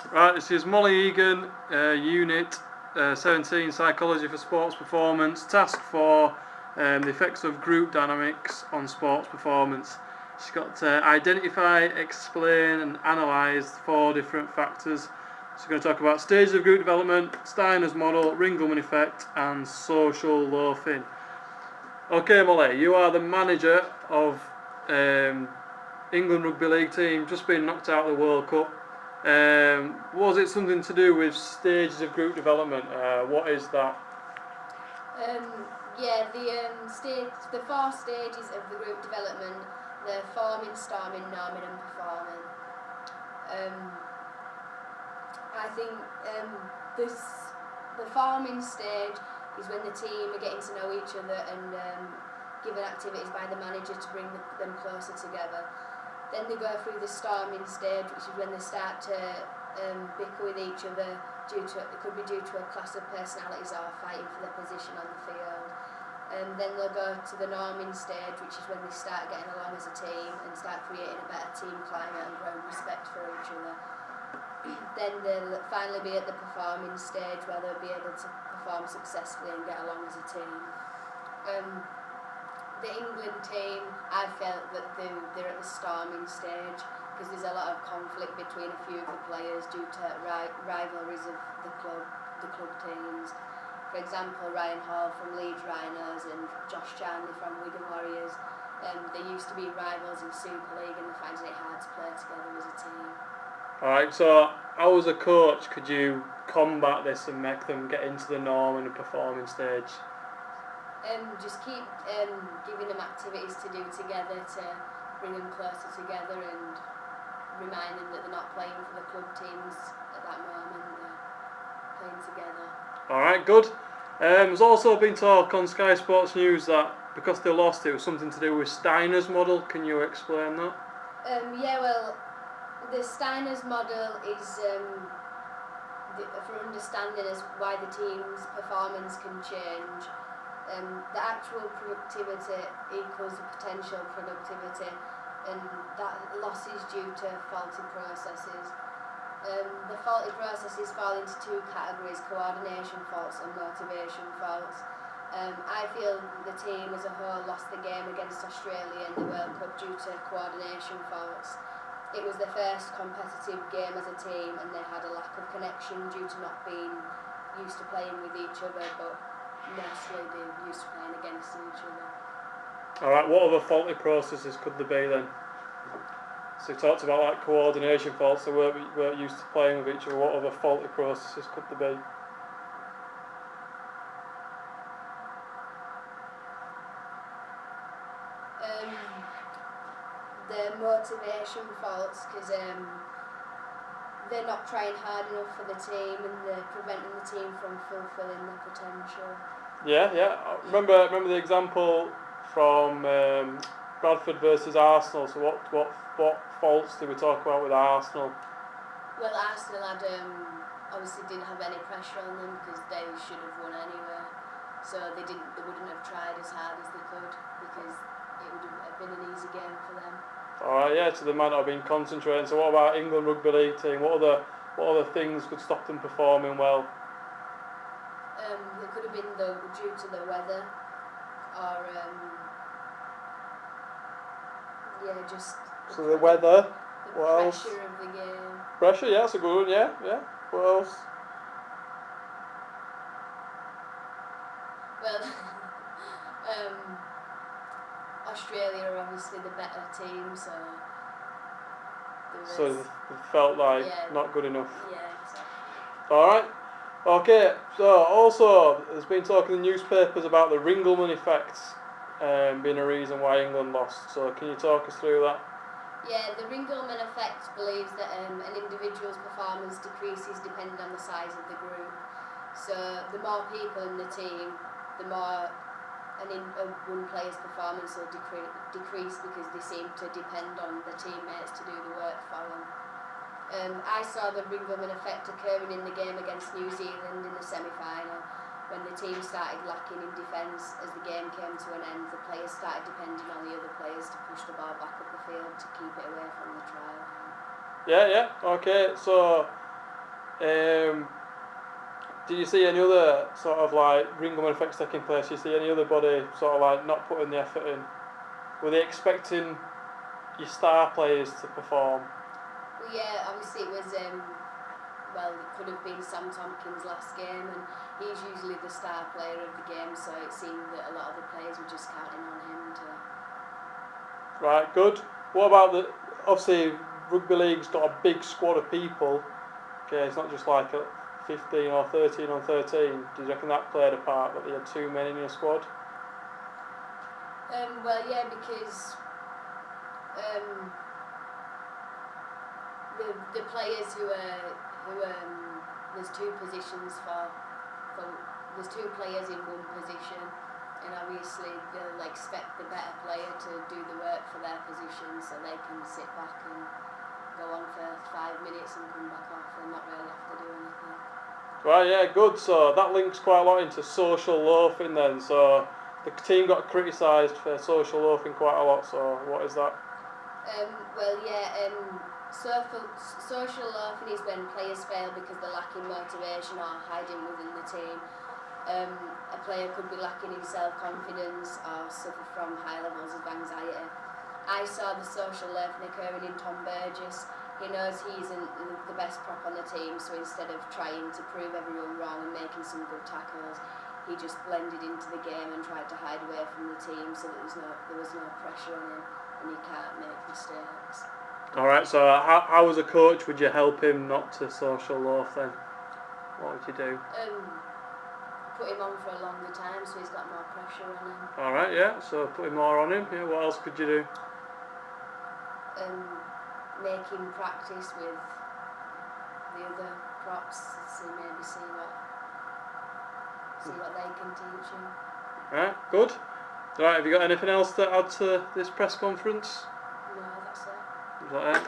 Right, this is Molly Egan, Unit 17, Psychology for Sports Performance, Task 4, the effects of group dynamics on sports performance. She's got to identify, explain and analyse 4 different factors. She's going to talk about stages of group development, Steiner's model, Ringelmann effect and social loafing. Okay Molly, you are the manager of England Rugby League team, just been knocked out of the World Cup. Was it something to do with stages of group development? What is that? The 4 stages of the group development: the forming, storming, norming, and performing. I think the forming stage is when the team are getting to know each other and given activities by the manager to bring them closer together. Then they go through the storming stage, which is when they start to bicker with each other. It could be due to a clash of personalities or fighting for the position on the field. Then they'll go to the norming stage, which is when they start getting along as a team and start creating a better team climate and growing respect for each other. Then they'll finally be at the performing stage, where they'll be able to perform successfully and get along as a team. The England team, I felt that they're at the storming stage because there's a lot of conflict between a few of the players due to rivalries of the club teams. For example, Ryan Hall from Leeds Rhinos and Josh Charnley from Wigan Warriors. They used to be rivals in Super League and they're finding it hard to play together as a team. Alright, so how as a coach could you combat this and make them get into the norm and the performing stage? Just keep giving them activities to do together to bring them closer together and remind them that they're not playing for the club teams at that moment, they're playing together. Alright, good. There's also been talk on Sky Sports News that because they lost it was something to do with Steiner's model. Can you explain that? The Steiner's model is for understanding as why the team's performance can change. The actual productivity equals the potential productivity, and that loss is due to faulty processes. The faulty processes fall into 2 categories: coordination faults and motivation faults. I feel the team as a whole lost the game against Australia in the World Cup due to coordination faults. It was their first competitive game as a team and they had a lack of connection due to not being used to playing with each other, but mostly they're used to playing against each other. Alright, what other faulty processes could there be then? So you talked about like coordination faults, they weren't used to playing with each other. What other faulty processes could there be? The motivation faults, because they're not trying hard enough for the team and they're preventing the team from fulfilling their potential. Yeah. Remember the example from Bradford versus Arsenal. So what faults did we talk about with Arsenal? Well, Arsenal had obviously didn't have any pressure on them because they should have won anyway. So they wouldn't have tried as hard as they could because it would have been an easy game for them. Alright, yeah, so they might not have been concentrating. So what about England Rugby League team? What other things could stop them performing well? It could have been due to the weather, or So the weather. The what pressure else? of the game. Pressure, yeah, that's a good one. Yeah. What else? Well, Australia are obviously the better team, so it felt like not good enough. Yeah, exactly. Alright. Okay, so also there's been talk in the newspapers about the Ringelmann effect being a reason why England lost. So can you talk us through that? Yeah, the Ringelmann effect believes that an individual's performance decreases depending on the size of the group. So the more people in the team, the more one player's performance will decrease because they seem to depend on the teammates to do the work for them. I saw the Ringelmann effect occurring in the game against New Zealand in the semi-final. When the team started lacking in defence, as the game came to an end, the players started depending on the other players to push the ball back up the field to keep it away from the try line. Yeah. Okay, so Did you see any other sort of like Ringham effects taking place? You see any other body sort of like not putting the effort in? Were they expecting your star players to perform? Well, yeah, obviously it was, well, it could have been Sam Tompkins' last game, and he's usually the star player of the game, so it seemed that a lot of the players were just counting on him to... Right, good. What about the... Obviously, rugby league's got a big squad of people. Okay, it's not just like a 15 or 13 on 13. Do you reckon that played a part, that you had too many in your squad? Well, yeah, because the players who there's two positions for there's two players in one position, and obviously they'll expect the better player to do the work for their position, so they can sit back and go on for 5 minutes and come back off and not really have to do anything. Right, yeah, good. So that links quite a lot into social loafing then. So the team got criticised for social loafing quite a lot. So what is that? Well, yeah, social loafing is when players fail because they're lacking motivation or hiding within the team. A player could be lacking in self-confidence or suffer from high levels of anxiety. I saw the social loafing occurring in Tom Burgess. He knows he isn't the best prop on the team, so instead of trying to prove everyone wrong and making some good tackles, he just blended into the game and tried to hide away from the team so that there was no pressure on him and he can't make mistakes. Alright, so how as a coach would you help him not to social loaf then? What would you do? Put him on for a longer time so he's got more pressure on him. Alright, yeah, so put more on him. Yeah, what else could you do? Make him practice with the other props, so maybe see what they can teach him. Right, good. Right, have you got anything else to add to this press conference? No, that's it. Is that it?